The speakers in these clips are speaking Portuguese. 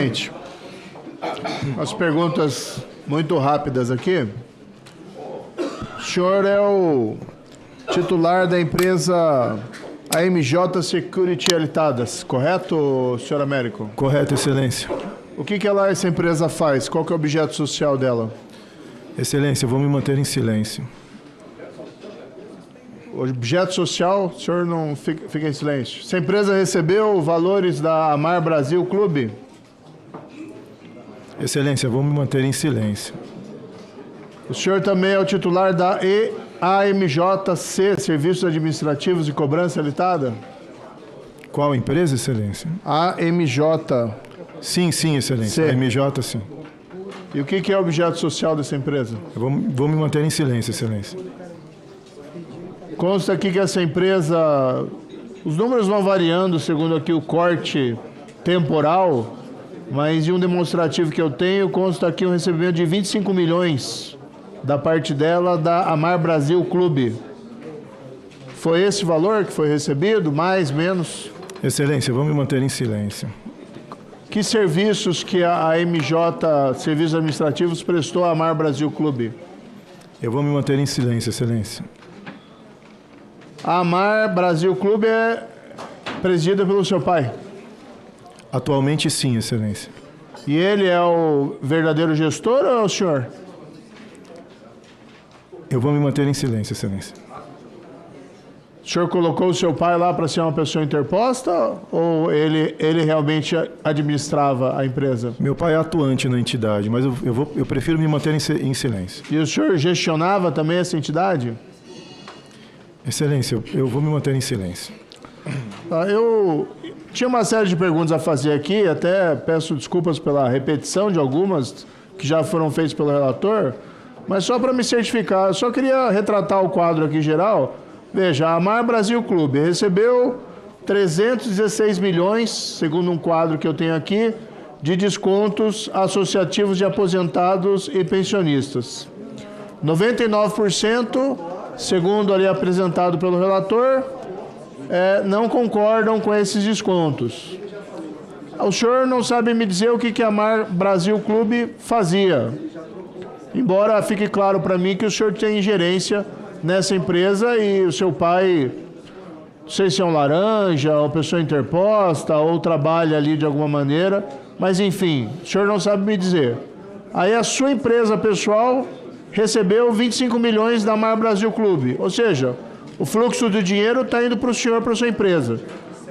Gente, as perguntas muito rápidas aqui. O senhor é o titular da empresa AMJ Security Litadas, correto, senhor Américo? Correto, Excelência. O que essa empresa faz? Qual que é o objeto social dela? Excelência, eu vou me manter em silêncio. O objeto social, o senhor não fica em silêncio. Essa empresa recebeu valores da Amar Brasil Clube? Excelência, eu vou me manter em silêncio. O senhor também é o titular da AMJC, Serviços Administrativos e Cobrança Limitada? Qual empresa, Excelência? AMJ. Sim, Excelência. C. AMJ, sim. E o que é o objeto social dessa empresa? Eu vou me manter em silêncio, Excelência. Consta aqui que essa empresa, os números vão variando segundo aqui o corte temporal, mas de um demonstrativo que eu tenho, consta aqui um recebimento de 25 milhões da parte dela da Amar Brasil Clube. Foi esse valor que foi recebido? Mais, menos? Excelência, eu vou me manter em silêncio. Que serviços que a AMJ, Serviços Administrativos, prestou à Amar Brasil Clube? Eu vou me manter em silêncio, Excelência. A Amar Brasil Clube é presidida pelo seu pai? Atualmente, sim, Excelência. E ele é o verdadeiro gestor ou é o senhor? Eu vou me manter em silêncio, Excelência. O senhor colocou o seu pai lá para ser uma pessoa interposta ou ele realmente administrava a empresa? Meu pai é atuante na entidade, mas eu prefiro me manter em silêncio. E o senhor gestionava também essa Excelência, eu vou me manter em silêncio. Eu tinha uma série de perguntas a fazer aqui, até peço desculpas pela repetição de algumas que já foram feitas pelo relator, mas só para me certificar, eu só queria retratar o quadro aqui geral. Veja, a Amar Brasil Clube recebeu 316 milhões, segundo um quadro que eu tenho aqui, de descontos associativos de aposentados e pensionistas. 99%, segundo ali apresentado pelo relator, não concordam com esses descontos. O senhor não sabe me dizer o que a Amar Brasil Clube fazia, embora fique claro para mim que o senhor tem ingerência nessa empresa e o seu pai, não sei se é um laranja, ou pessoa interposta, ou trabalha ali de alguma maneira, mas enfim, o senhor não sabe me dizer. Aí a sua empresa pessoal recebeu 25 milhões da Amar Brasil Clube, ou seja, o fluxo do dinheiro está indo para o senhor, para a sua empresa.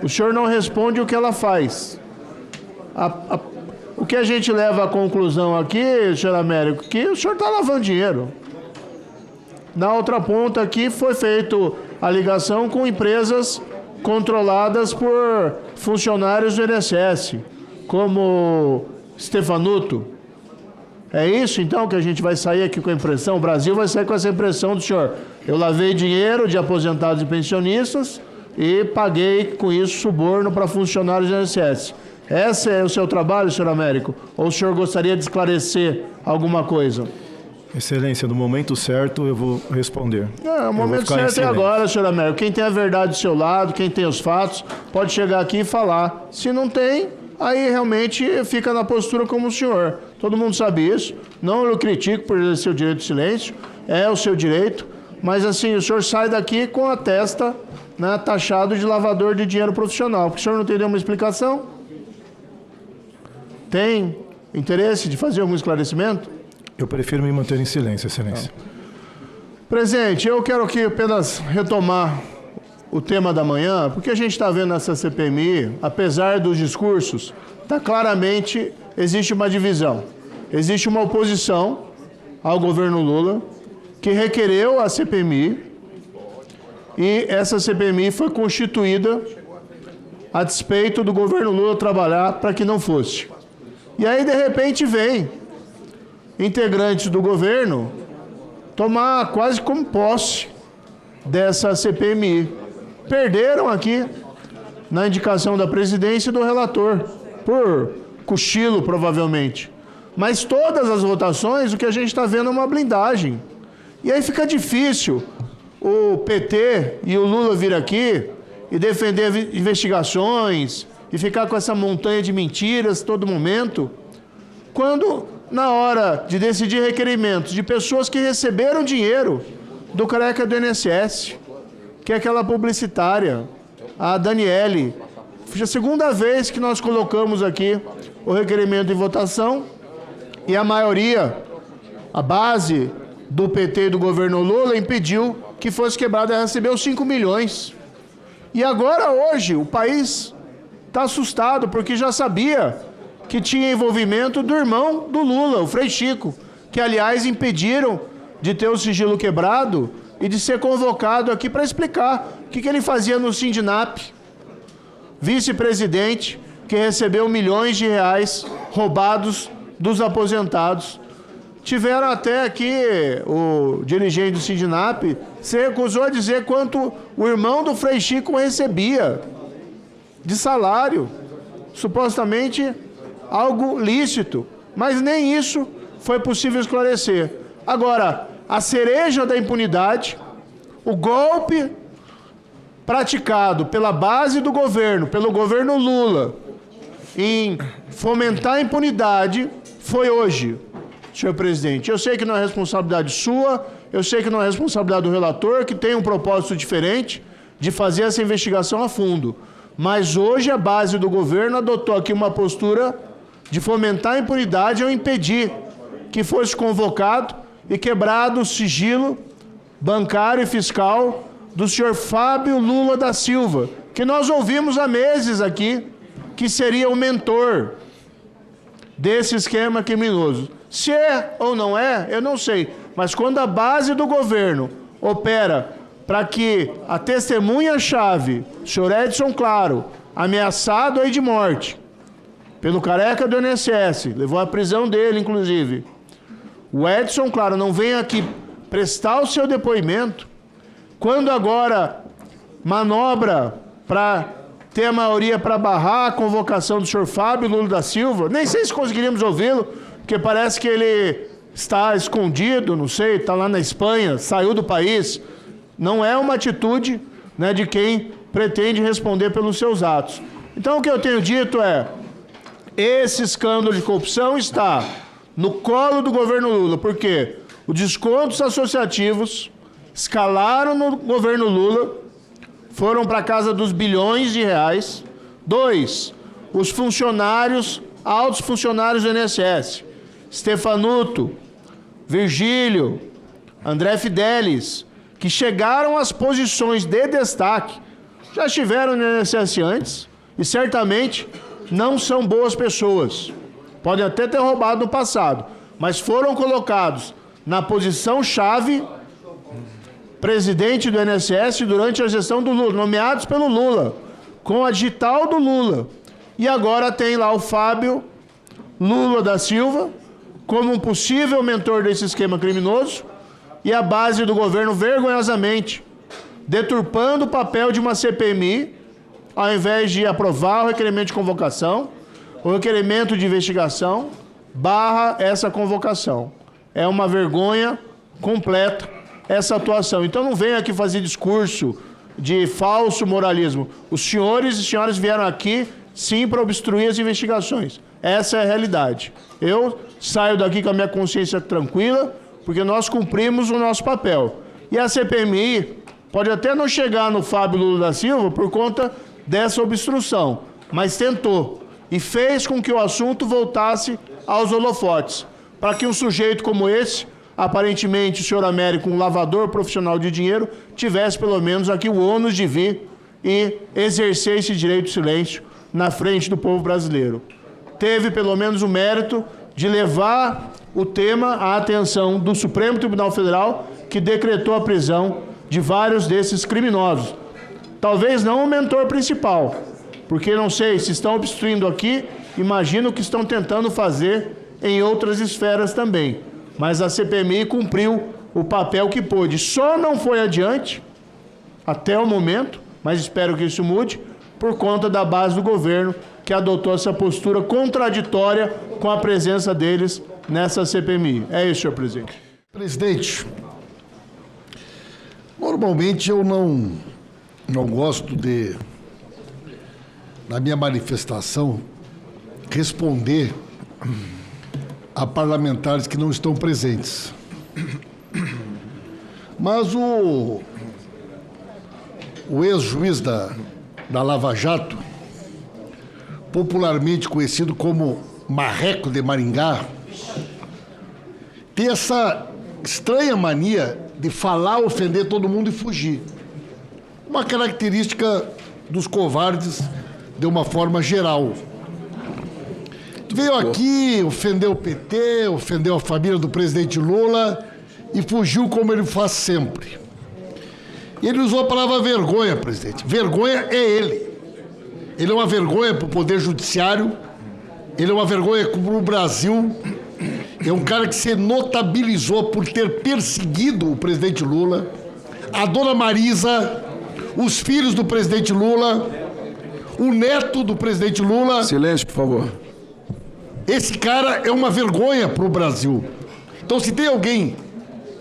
O senhor não responde o que ela faz. O que a gente leva à conclusão aqui, senhor Américo, que o senhor está lavando dinheiro. Na outra ponta aqui foi feita a ligação com empresas controladas por funcionários do INSS, como Stefanuto. É isso então que a gente vai sair aqui com a impressão? O Brasil vai sair com essa impressão do senhor. Eu lavei dinheiro de aposentados e pensionistas e paguei com isso suborno para funcionários do INSS. Esse é o seu trabalho, senhor Américo? Ou o senhor gostaria de esclarecer alguma coisa? Excelência, no momento certo eu vou responder. O momento certo é agora, senhor Américo. Quem tem a verdade do seu lado, quem tem os fatos, pode chegar aqui e falar. Se não tem, aí realmente fica na postura como o senhor. Todo mundo sabe isso. Não eu critico por exercer o direito de silêncio. É o seu direito. Mas assim, o senhor sai daqui com a testa, né, taxado de lavador de dinheiro profissional. Porque o senhor não tem nenhuma explicação? Tem interesse de fazer algum esclarecimento? Eu prefiro me manter em silêncio, Excelência. Presidente, eu quero aqui apenas retomar o tema da manhã, porque a gente está vendo nessa CPMI, apesar dos discursos, claramente existe uma divisão. Existe uma oposição ao governo Lula, que requereu a CPMI, e essa CPMI foi constituída a despeito do governo Lula trabalhar para que não fosse. E aí, de repente, vem integrantes do governo tomar quase como posse dessa CPMI. Perderam aqui na indicação da presidência e do relator, por cochilo provavelmente. Mas todas as votações, o que a gente está vendo é uma blindagem. E aí fica difícil o PT e o Lula vir aqui e defender investigações e ficar com essa montanha de mentiras todo momento, quando, na hora de decidir requerimentos de pessoas que receberam dinheiro do careca do INSS, que é aquela publicitária, a Daniele, foi a segunda vez que nós colocamos aqui o requerimento em votação e a maioria, a base do PT e do governo Lula impediu que fosse quebrada. Ela recebeu 5 milhões. E agora, hoje, o país está assustado porque já sabia que tinha envolvimento do irmão do Lula, o Frei Chico, que, aliás, impediram de ter o sigilo quebrado e de ser convocado aqui para explicar o que ele fazia no Sindinap, vice-presidente que recebeu milhões de reais roubados dos aposentados. Tiveram até aqui o dirigente do Sindinap se recusou a dizer quanto o irmão do Frei Chico recebia de salário, supostamente algo lícito, mas nem isso foi possível esclarecer. Agora, a cereja da impunidade, o golpe praticado pela base do governo, pelo governo Lula, em fomentar a impunidade, foi hoje, senhor presidente. Eu sei que não é responsabilidade sua, eu sei que não é responsabilidade do relator, que tem um propósito diferente de fazer essa investigação a fundo. Mas hoje a base do governo adotou aqui uma postura de fomentar a impunidade ao impedir que fosse convocado e quebrado o sigilo bancário e fiscal do senhor Fábio Lula da Silva, que nós ouvimos há meses aqui, que seria o mentor desse esquema criminoso. Se é ou não é, eu não sei. Mas quando a base do governo opera para que a testemunha-chave, o senhor Edson Claro, ameaçado aí de morte, pelo careca do INSS, levou à prisão dele, inclusive, o Edson Claro não vem aqui prestar o seu depoimento, quando agora manobra para ter a maioria para barrar a convocação do senhor Fábio Lula da Silva, nem sei se conseguiríamos ouvi-lo, porque parece que ele está escondido, não sei, está lá na Espanha, saiu do país. Não é uma atitude, né, de quem pretende responder pelos seus atos. Então o que eu tenho dito é, esse escândalo de corrupção está no colo do governo Lula, porque os descontos associativos escalaram no governo Lula, foram para a casa dos bilhões de reais. 2, os funcionários, altos funcionários do INSS, Stefanuto, Virgílio, André Fidelis, que chegaram às posições de destaque, já estiveram no INSS antes e certamente não são boas pessoas. Podem até ter roubado no passado, mas foram colocados na posição-chave presidente do INSS durante a gestão do Lula, nomeados pelo Lula, com a digital do Lula. E agora tem lá o Fábio Lula da Silva como um possível mentor desse esquema criminoso e a base do governo vergonhosamente deturpando o papel de uma CPMI ao invés de aprovar o requerimento de convocação, o requerimento de investigação, barra essa convocação. É uma vergonha completa essa atuação. Então não venha aqui fazer discurso de falso moralismo. Os senhores e senhoras vieram aqui, sim, para obstruir as investigações. Essa é a realidade. Eu saio daqui com a minha consciência tranquila, porque nós cumprimos o nosso papel. E a CPMI pode até não chegar no Fábio Lula da Silva por conta dessa obstrução, mas tentou e fez com que o assunto voltasse aos holofotes, para que um sujeito como esse, aparentemente o senhor Américo, um lavador profissional de dinheiro, tivesse pelo menos aqui o ônus de vir e exercer esse direito de silêncio na frente do povo brasileiro. Teve pelo menos o mérito de levar o tema à atenção do Supremo Tribunal Federal, que decretou a prisão de vários desses criminosos. Talvez não o mentor principal, porque não sei, se estão obstruindo aqui, imagino que estão tentando fazer em outras esferas também. Mas a CPMI cumpriu o papel que pôde. Só não foi adiante, até o momento, mas espero que isso mude, por conta da base do governo, que adotou essa postura contraditória com a presença deles nessa CPMI. É isso, senhor presidente. Presidente, normalmente eu não gosto de na minha manifestação, responder a parlamentares que não estão presentes. Mas o ex-juiz da Lava Jato, popularmente conhecido como Marreco de Maringá, tem essa estranha mania de falar, ofender todo mundo e fugir. Uma característica dos covardes de uma forma geral. Veio aqui, ofendeu o PT, ofendeu a família do presidente Lula e fugiu como ele faz sempre. E ele usou a palavra vergonha, presidente. Vergonha é ele. Ele é uma vergonha para o Poder Judiciário, ele é uma vergonha para o Brasil. É um cara que se notabilizou por ter perseguido o presidente Lula, a dona Marisa, os filhos do presidente Lula, o neto do presidente Lula. Silêncio, por favor. Esse cara é uma vergonha para o Brasil. Então, se tem alguém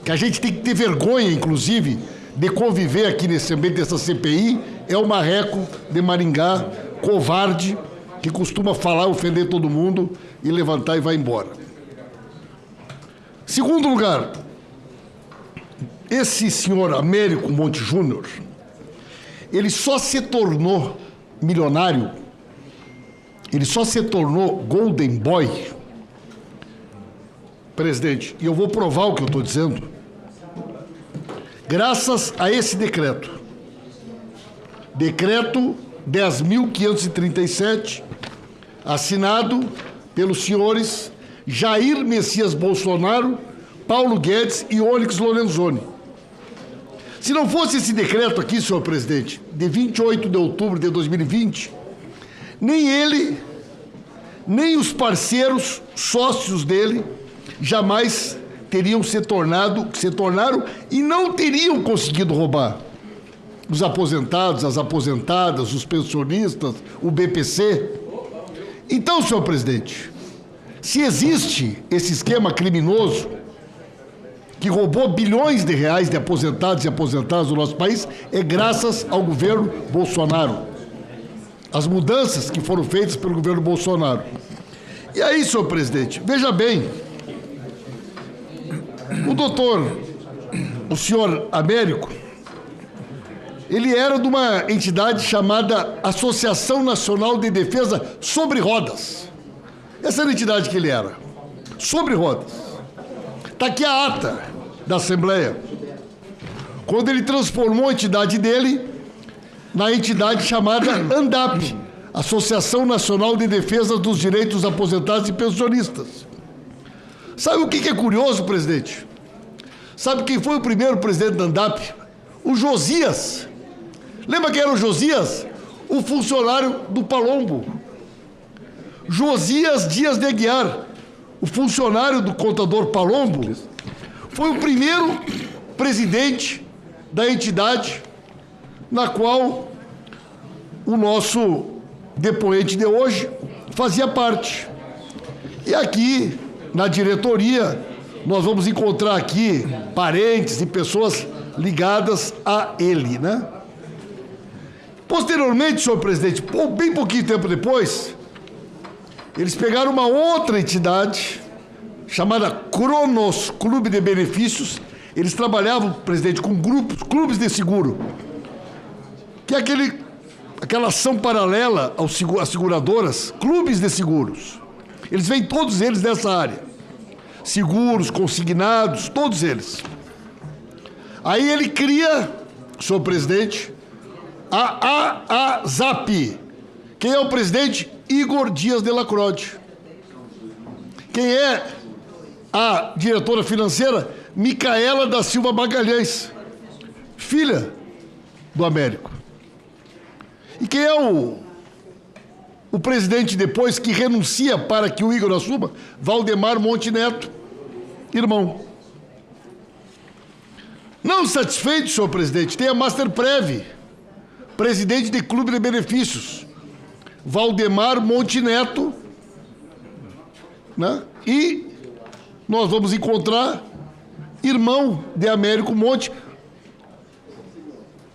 que a gente tem que ter vergonha, inclusive, de conviver aqui nesse ambiente dessa CPI, é o Marreco de Maringá, covarde, que costuma falar, ofender todo mundo e levantar e vai embora. Segundo lugar, esse senhor Américo Monte Júnior, ele só se tornou milionário, ele só se tornou Golden Boy, presidente, e eu vou provar o que eu estou dizendo, graças a esse decreto. Decreto 10.537, assinado pelos senhores Jair Messias Bolsonaro, Paulo Guedes e Onyx Lorenzoni. Se não fosse esse decreto aqui, senhor presidente, de 28 de outubro de 2020, nem ele, nem os parceiros, sócios dele, jamais teriam se tornaram e não teriam conseguido roubar. Os aposentados, as aposentadas, os pensionistas, o BPC. Então, senhor presidente, se existe esse esquema criminoso que roubou bilhões de reais de aposentados e aposentadas do nosso país, é graças ao governo Bolsonaro. As mudanças que foram feitas pelo governo Bolsonaro. E aí, senhor presidente, veja bem, o senhor Américo, ele era de uma entidade chamada Associação Nacional de Defesa Sobre Rodas. Essa era a entidade que ele era, sobre rodas. Está aqui a ata da Assembleia, quando ele transformou a entidade dele na entidade chamada ANDAP, Associação Nacional de Defesa dos Direitos Aposentados e Pensionistas. Sabe o que é curioso, presidente? Sabe quem foi o primeiro presidente da ANDAP? O Josias. Lembra quem era o Josias? O funcionário do Palombo. Josias Dias de Aguiar, o funcionário do contador Palombo, foi o primeiro presidente da entidade na qual o nosso depoente de hoje fazia parte. E aqui, na diretoria, nós vamos encontrar aqui parentes e pessoas ligadas a ele, né? Posteriormente, senhor presidente, bem pouquinho tempo depois, eles pegaram uma outra entidade chamada Cronos Clube de Benefícios. Eles trabalhavam, presidente, com clubes de seguro, que é aquela ação paralela às seguradoras, clubes de seguros. Eles vêm todos eles dessa área. Seguros, consignados, todos eles. Aí ele cria, senhor presidente, a AAZAP. Quem é o presidente? Igor Dias de Lacrode. Quem é a diretora financeira? Micaela da Silva Magalhães, filha do Américo. E quem é o presidente depois que renuncia para que o Igor assuma? Valdemar Monte Neto, irmão. Não satisfeito, senhor presidente, tem a Masterprev, presidente de Clube de Benefícios, Valdemar Monte Neto, né? E nós vamos encontrar irmão de Américo Monte.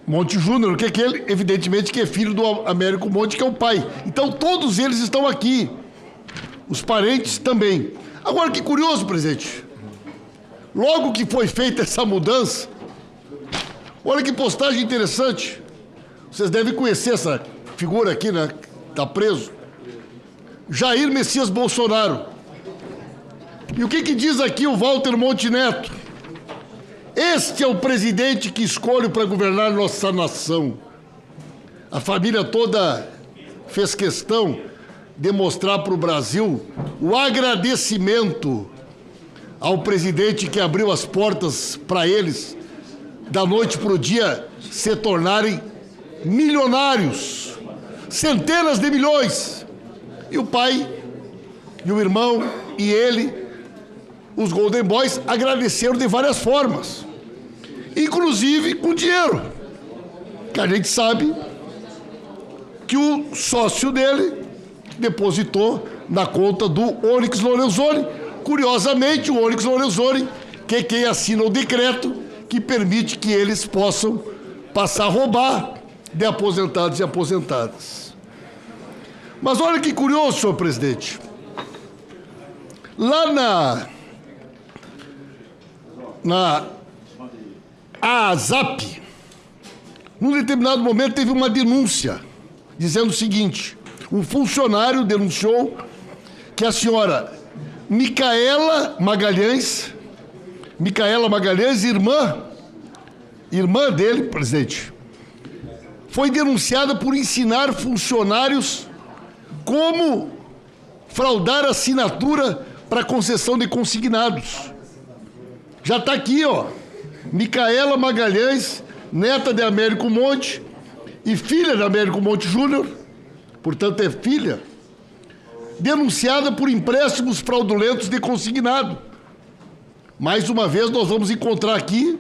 Monte Júnior, que ele, evidentemente, que é filho do Américo Monte, que é o pai. Então, todos eles estão aqui. Os parentes também. Agora, que curioso, presidente. Logo que foi feita essa mudança, olha que postagem interessante. Vocês devem conhecer essa figura aqui, né? Está preso. Jair Messias Bolsonaro. E o que diz aqui o Walter Monte Neto? Este é o presidente que escolho para governar nossa nação. A família toda fez questão de mostrar para o Brasil o agradecimento ao presidente que abriu as portas para eles, da noite para o dia, se tornarem milionários, centenas de milhões. E o pai, e o irmão, e ele, os Golden Boys, agradeceram de várias formas, inclusive com dinheiro, que a gente sabe que o sócio dele depositou na conta do Onyx Lorenzoni. Curiosamente, o Onyx Lorenzoni, que é quem assina o decreto que permite que eles possam passar a roubar de aposentados e aposentadas. Mas olha que curioso, senhor presidente. Lá na ASAP, num determinado momento teve uma denúncia dizendo o seguinte: um funcionário denunciou que a senhora Micaela Magalhães, irmã dele, presidente, foi denunciada por ensinar funcionários como fraudar assinatura para concessão de consignados. Já está aqui, ó. Micaela Magalhães, neta de Américo Monte e filha de Américo Monte Júnior, portanto é filha, denunciada por empréstimos fraudulentos de consignado. Mais uma vez nós vamos encontrar aqui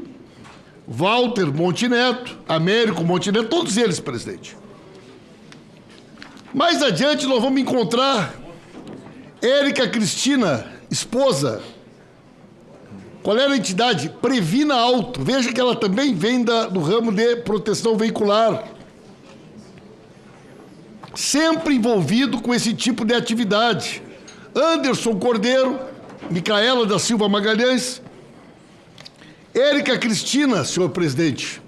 Walter Monte Neto, Américo Monte Neto, todos eles, presidente. Mais adiante nós vamos encontrar Érica Cristina, esposa. Qual era a entidade? Previna Auto. Veja que ela também vem do ramo de proteção veicular. Sempre envolvido com esse tipo de atividade. Anderson Cordeiro, Micaela da Silva Magalhães, Érica Cristina, senhor presidente,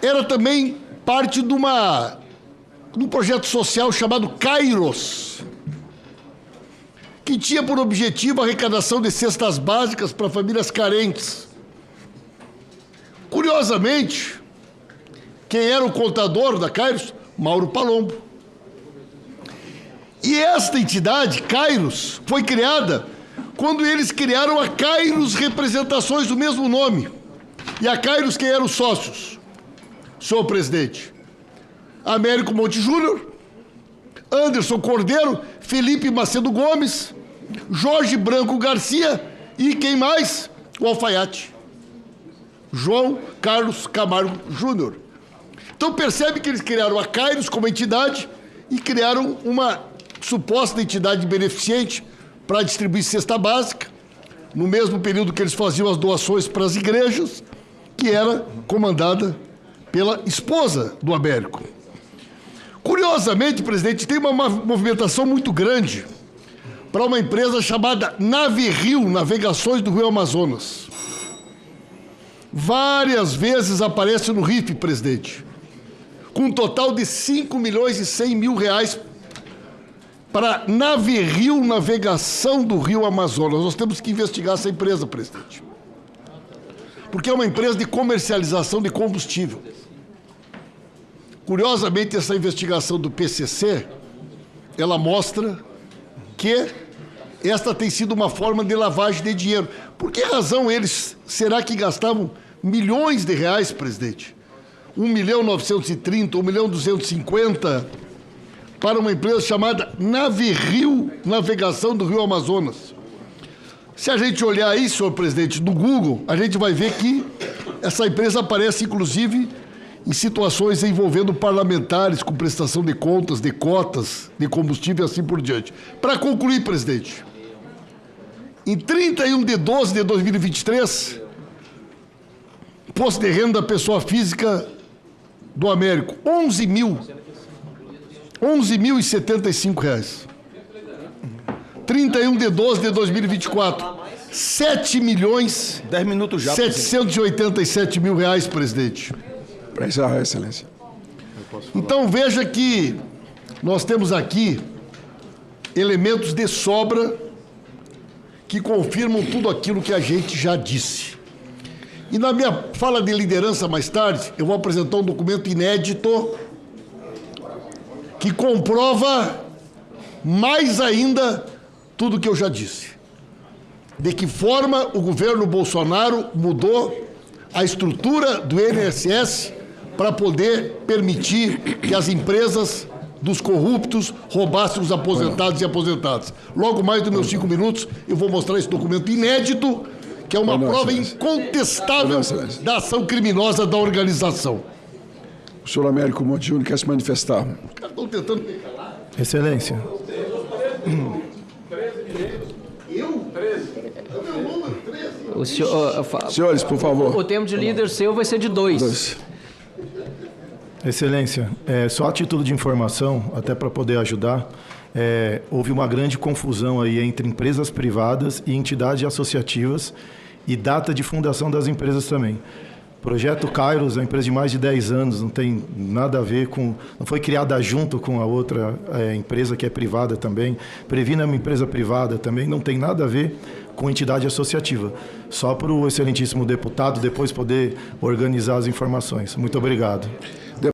era também parte de um projeto social chamado Kairos, que tinha por objetivo a arrecadação de cestas básicas para famílias carentes. Curiosamente, quem era o contador da Kairos? Mauro Palombo. E esta entidade, Kairos, foi criada quando eles criaram a Kairos Representações do mesmo nome. E a Kairos, quem eram os sócios? Senhor presidente, Américo Monte Júnior, Anderson Cordeiro, Felipe Macedo Gomes, Jorge Branco Garcia e quem mais? O alfaiate, João Carlos Camargo Júnior. Então percebe que eles criaram a Kairos como entidade e criaram uma suposta entidade beneficente para distribuir cesta básica, no mesmo período que eles faziam as doações para as igrejas, que era comandada pela esposa do Américo. Curiosamente, presidente, tem uma movimentação muito grande para uma empresa chamada Naverio, Navegações do Rio Amazonas. Várias vezes aparece no RIF, presidente, com um total de 5 milhões e 100 mil reais para Naverio, navegação do Rio Amazonas. Nós temos que investigar essa empresa, presidente, porque é uma empresa de comercialização de combustível. Curiosamente, essa investigação do PCC, ela mostra que esta tem sido uma forma de lavagem de dinheiro. Por que razão eles, será que gastavam milhões de reais, presidente? 1.930.000, 1.250.000 para uma empresa chamada Naverio, Navegação do Rio Amazonas. Se a gente olhar aí, senhor presidente, no Google, a gente vai ver que essa empresa aparece, inclusive, em situações envolvendo parlamentares com prestação de contas, de cotas, de combustível e assim por diante. Para concluir, presidente, em 31 de 12 de 2023, imposto de renda da pessoa física do Américo, R$ 11.075. 31 de 12 de 2024, R$ 7.787.000, presidente. Para encerrar, Excelência. Então veja que nós temos aqui elementos de sobra que confirmam tudo aquilo que a gente já disse. E na minha fala de liderança mais tarde, eu vou apresentar um documento inédito que comprova mais ainda tudo que eu já disse. De que forma o governo Bolsonaro mudou a estrutura do INSS para poder permitir que as empresas dos corruptos roubassem os aposentados e aposentadas. Logo mais dos meus 5 minutos, eu vou mostrar esse documento inédito, que é uma prova incontestável da ação criminosa da organização. O senhor Américo Monte Júnior quer se manifestar. Estão tentando... Excelência. O senhor, Senhores, por favor. o tempo de líder seu vai ser de 2. Excelência, só a título de informação, até para poder ajudar, houve uma grande confusão aí entre empresas privadas e entidades associativas e data de fundação das empresas também. Projeto Kairos é uma empresa de mais de 10 anos, não tem nada a ver com... Não foi criada junto com a outra empresa que é privada também. Previna é uma empresa privada também, não tem nada a ver com entidade associativa. Só para o excelentíssimo deputado depois poder organizar as informações. Muito obrigado.